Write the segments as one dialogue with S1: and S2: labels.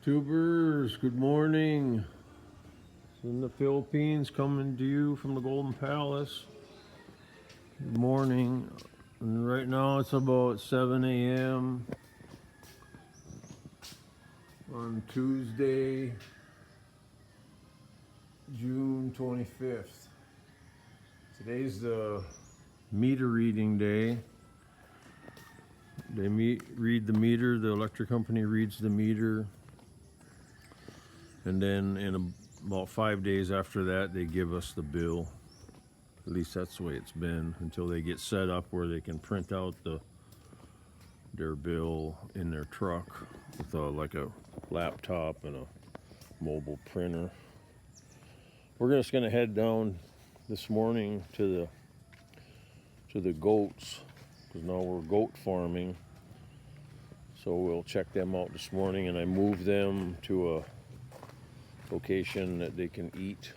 S1: YouTubers, good morning. It's in the Philippines, coming to you from the Golden Palace. Good morning. And right now it's about 7 a.m. on Tuesday, June 25th. Today's the meter reading day. They read the meter, the electric company reads the meter, and then in about 5 days after that they give us the bill. At least that's the way it's been until they get set up where they can print out their bill in their truck with like a laptop and a mobile printer. We're just gonna head down this morning to the goats because now we're goat farming. So we'll check them out this morning, and I moved them to a location that they can eat.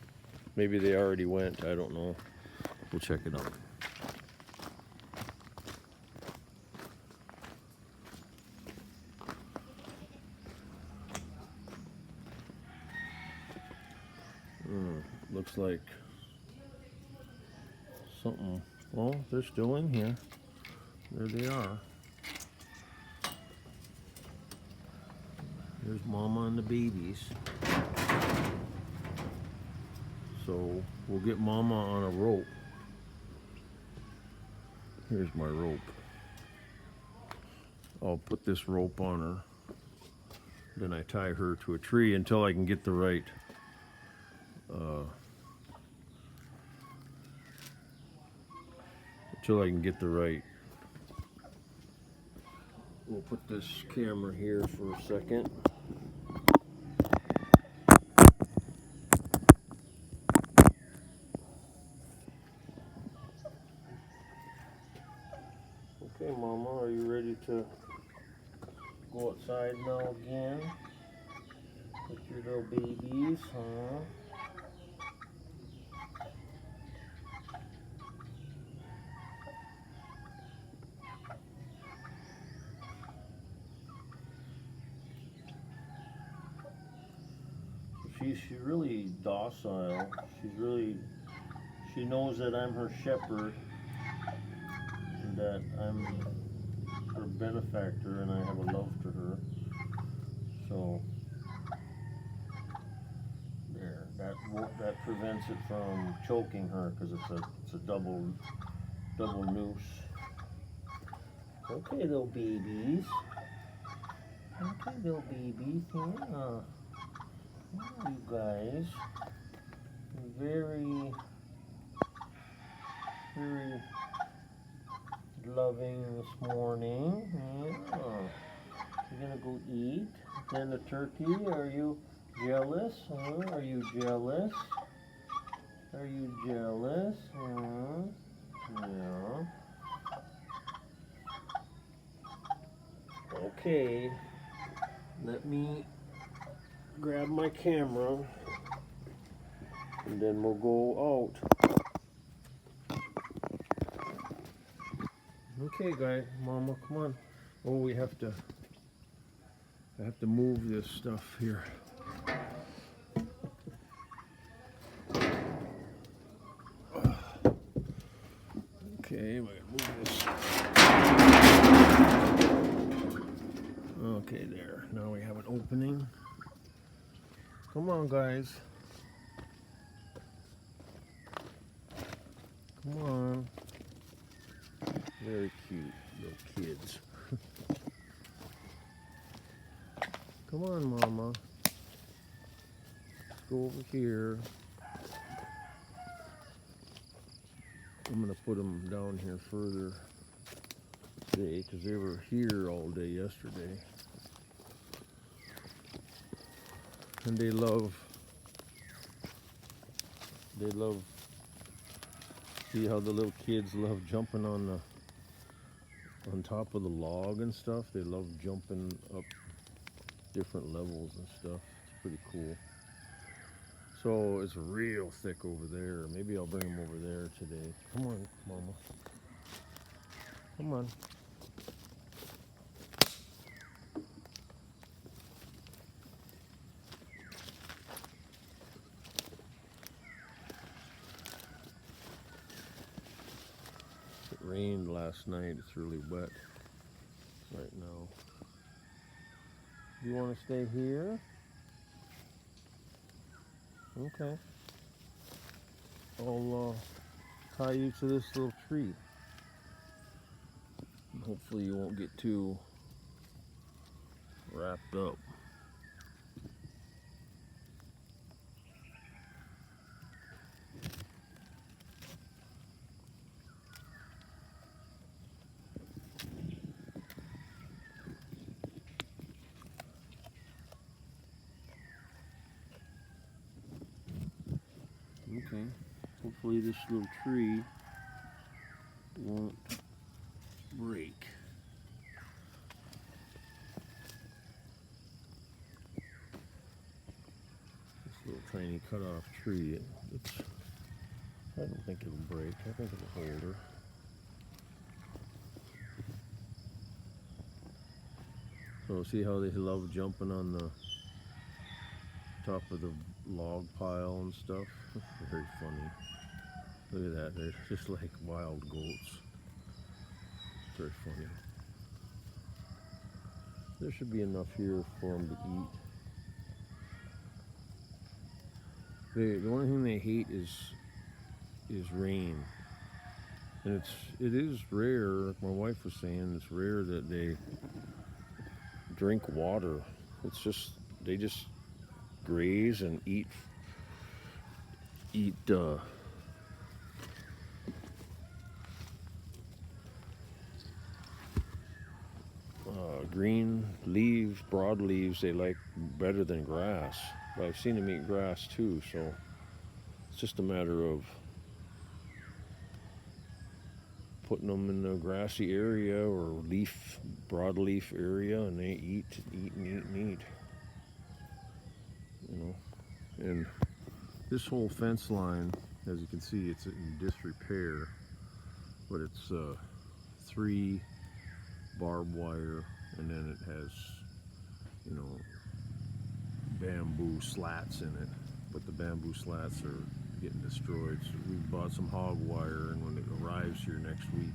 S1: Maybe they already went, I don't know. We'll check it out. Looks like something. Well, they're still in here. There they are. There's Mama and the babies. So we'll get Mama on a rope. Here's my rope. I'll put this rope on her. Then I tie her to a tree until I can get the right We'll put this camera here for a second. Okay, Mama, are you ready to go outside now again with your little babies, huh? She's really docile. She knows that I'm her shepherd and that I'm her benefactor and I have a love for her. So there, that prevents it from choking her because it's a double noose. Okay, little babies. Okay, little babies. Yeah. You guys, very loving this morning. Yeah. You're gonna go eat. Then the turkey, are you jealous? Huh? Are you jealous? Are you jealous? Yeah. Okay, let me grab my camera and then we'll go out. Okay, guys, Mama, come on. Oh, I have to move this stuff here. Okay, we're gonna move this. Okay, there. Now we have an opening. Come on, guys. Come on. Very cute little kids. Come on, Mama. Let's go over here. I'm going to put them down here further today because they were here all day yesterday. And they love, see how the little kids love jumping on top of the log and stuff. They love jumping up different levels and stuff. It's pretty cool. So it's real thick over there. Maybe I'll bring them over there today. Come on, Mama. Come on. rained last night. It's really wet right now. You want to stay here? Okay. I'll tie you to this little tree. And hopefully you won't get too wrapped up. Okay, hopefully this little tree won't break. This little tiny cut off tree, I don't think it'll break. I think it'll hold her. So see how they love jumping on the top of the log pile and stuff? Very funny. Look at that, they're just like wild goats. Very funny. There should be enough here for them to eat. The only thing they hate is rain. And it is rare, like my wife was saying, it's rare that they drink water. It's just, they just graze and eat green leaves, broad leaves they like better than grass. But I've seen them eat grass too, so it's just a matter of putting them in a grassy area or broadleaf area, and they eat. You know, and this whole fence line, as you can see, it's in disrepair, but it's 3 barbed wire, and then it has, you know, bamboo slats in it, but the bamboo slats are getting destroyed. So we bought some hog wire, and when it arrives here next week,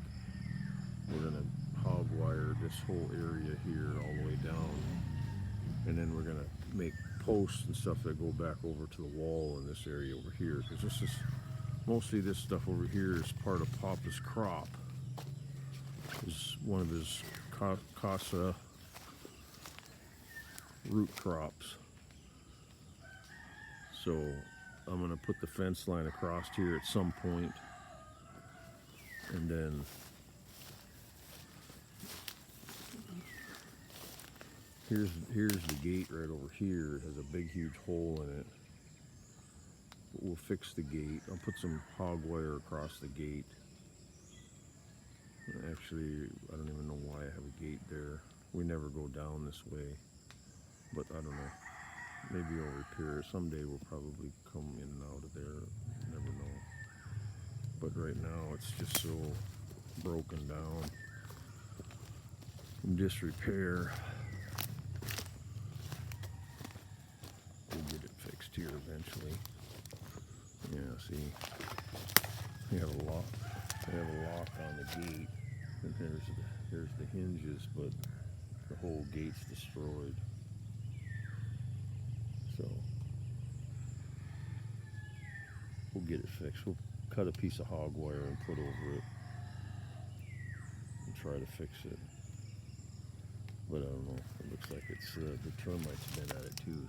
S1: we're gonna hog wire this whole area here all the way down, and then we're gonna make posts and stuff that go back over to the wall in this area over here, because this is mostly, this stuff over here is part of Papa's crop. Is one of his casa root crops. So I'm gonna put the fence line across here at some point, and then here's the gate right over here. It has a big huge hole in it. But we'll fix the gate. I'll put some hog wire across the gate. Actually, I don't even know why I have a gate there. We never go down this way, but I don't know. Maybe I'll repair it. Someday we'll probably come in and out of there. Never know. But right now it's just so broken down, in disrepair. We'll get it fixed here eventually. Yeah, see, we have a lock. We have a lock on the gate, and there's the hinges, but the whole gate's destroyed. So we'll get it fixed. We'll cut a piece of hog wire and put over it and try to fix it. But I don't know. It looks like it's the termites been at it too.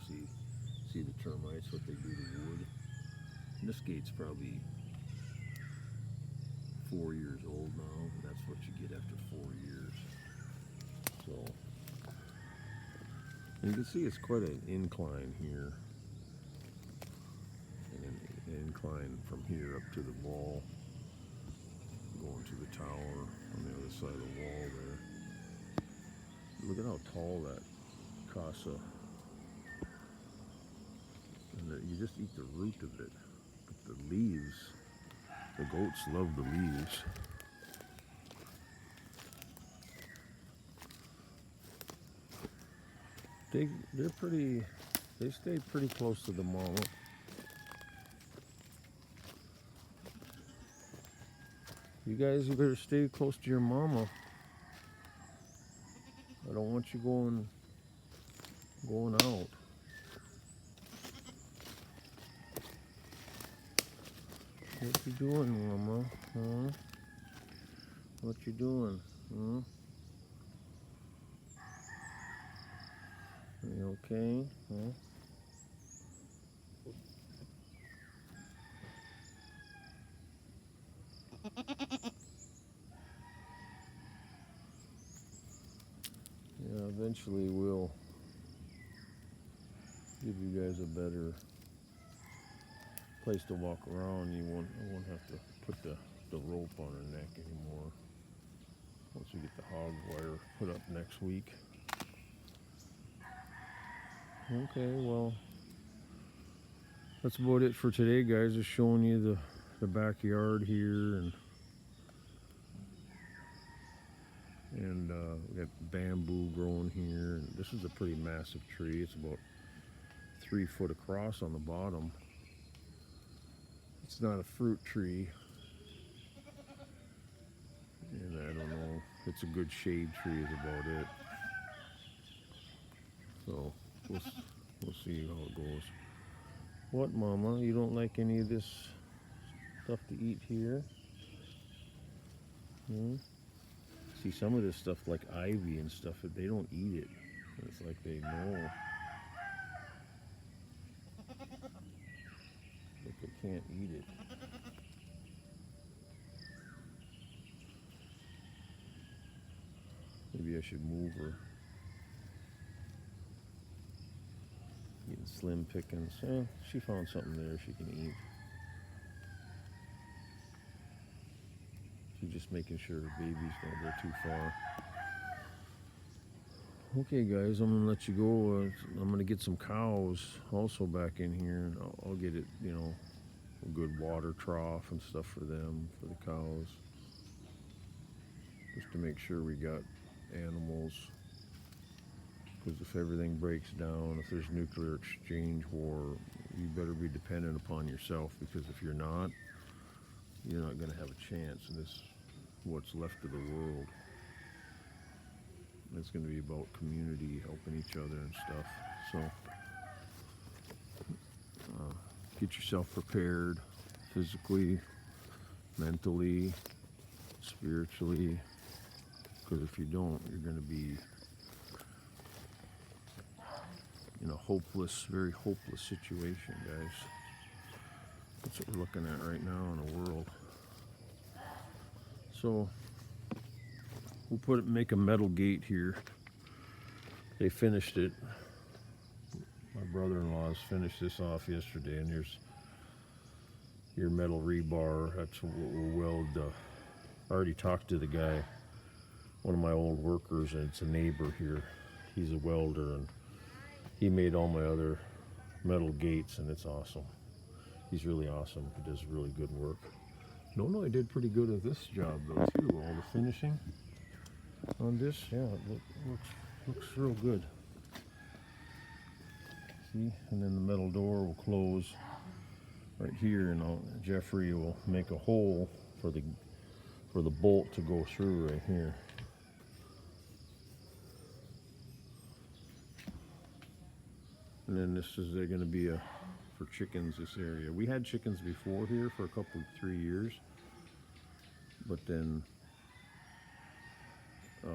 S1: See the termites, what they do to wood. And this gate's probably 4 years old now. That's what you get after 4 years. So, and you can see it's quite an incline here. And an incline from here up to the wall, going to the tower on the other side of the wall there. Look at how tall that casa. And you just eat the root of it. But the leaves, the goats love the leaves. They stay pretty close to the mama. You guys, you better stay close to your mama. I don't want you going out. What you doing, mama? Huh? What you doing? Huh? You okay? Huh? Yeah, eventually we'll give you guys a better place to walk around. I won't have to put the rope on her neck anymore. Once we get the hog wire put up next week. Okay, well, that's about it for today, guys. Just showing you the backyard here, and we got bamboo growing here. And this is a pretty massive tree. It's about 3 foot across on the bottom. It's not a fruit tree, and I don't know. It's a good shade tree is about it. So we'll see how it goes. What, Mama? You don't like any of this stuff to eat here? Hmm? See, some of this stuff like ivy and stuff, they don't eat it. It's like they know. Like they can't eat it. Maybe I should move her. Getting slim pickings. She found something there she can eat. She's just making sure her babies don't go too far. Okay, guys, I'm gonna let you go. I'm gonna get some cows also back in here, and I'll get it, a good water trough and stuff for them, for the cows, just to make sure we got animals. Because if everything breaks down, if there's nuclear exchange war, you better be dependent upon yourself, because if you're not going to have a chance in this, what's left of the world. It's going to be about community, helping each other and stuff. So get yourself prepared physically, mentally, spiritually, because if you don't, you're going to be in a hopeless, very hopeless situation, guys. That's what we're looking at right now in the world. So we'll make a metal gate here. They finished it. My brother-in-law's finished this off yesterday, and here's your metal rebar. That's what we'll weld. I already talked to the guy, one of my old workers, and it's a neighbor here. He's a welder, and he made all my other metal gates, and it's awesome. He's really awesome. He does really good work. No, I did pretty good at this job though too. All the finishing on this, yeah, it looks real good. See, and then the metal door will close right here, and Jeffrey will make a hole for the bolt to go through right here. And then this is going to be for chickens, this area. We had chickens before here for 3 years, but then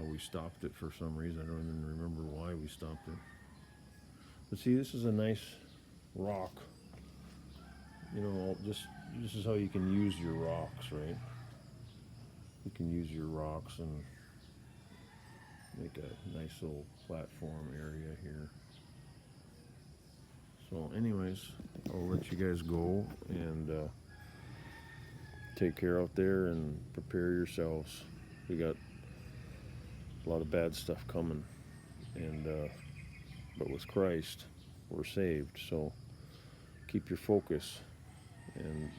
S1: we stopped it for some reason. I don't even remember why we stopped it. But see, this is a nice rock. This is how you can use your rocks, right? You can use your rocks and make a nice little platform area here. So anyways, I'll let you guys go and take care out there and prepare yourselves. We got a lot of bad stuff coming, and but with Christ, we're saved. So keep your focus, and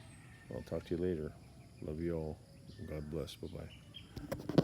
S1: I'll talk to you later. Love you all. God bless. Bye-bye.